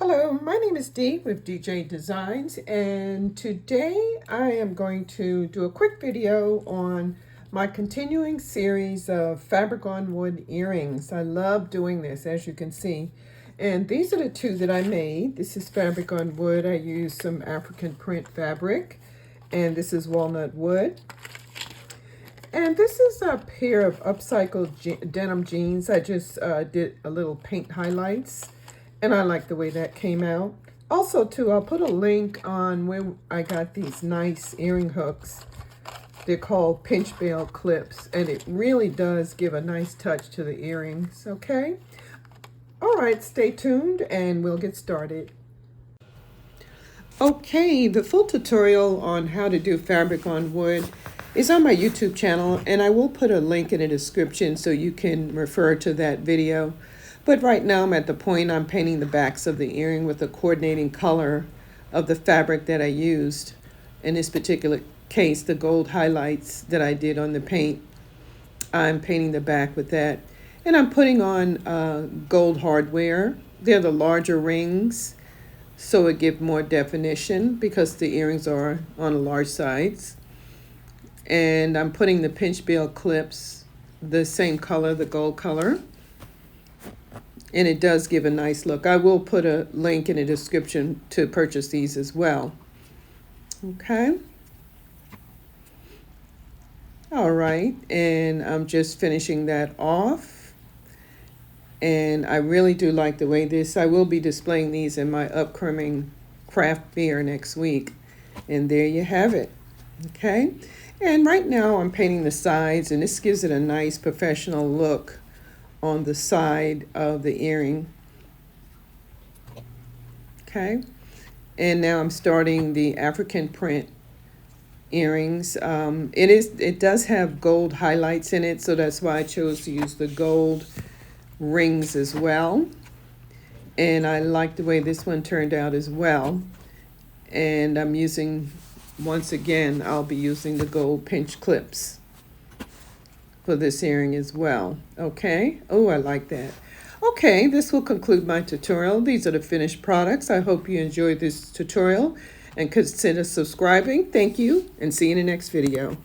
Hello, my name is Dee with DJ Designs, and today I am going to do a quick video on my continuing series of fabric on wood earrings. I love doing this, as you can see. And these are the two that I made. This is fabric on wood. I used some African print fabric, and this is walnut wood. And this is a pair of upcycled denim jeans. I just did a little paint highlights, and I like the way that came out. Also, too, I'll put a link on where I got these nice earring hooks. They're called pinch bail clips, and it really does give a nice touch to the earrings, okay? All right, stay tuned, and we'll get started. Okay, the full tutorial on how to do fabric on wood is on my YouTube channel, and I will put a link in the description so you can refer to that video. But right now I'm at the point I'm painting the backs of the earring with the coordinating color of the fabric that I used. In this particular case, the gold highlights that I did on the paint, I'm painting the back with that. And I'm putting on gold hardware. They're the larger rings, so it gives more definition because the earrings are on the large sides. And I'm putting the pinch bail clips, the same color, the gold color. And it does give a nice look. I will put a link in the description to purchase these as well. Okay. All right, and I'm just finishing that off. And I really do like the way I will be displaying these in my upcoming craft fair next week. And there you have it. Okay. And right now I'm painting the sides, and this gives it a nice professional look on the side of the earring. Okay. And now I'm starting the African print earrings. It does have gold highlights in it, so that's why I chose to use the gold rings as well. And I like the way this one turned out as well. And I'm using, once again, I'll be using the gold pinch clips for this earring as well. Okay. Oh, I like that. Okay, this will conclude my tutorial. These are the finished products. I hope you enjoyed this tutorial and consider subscribing. Thank you, and see you in the next video.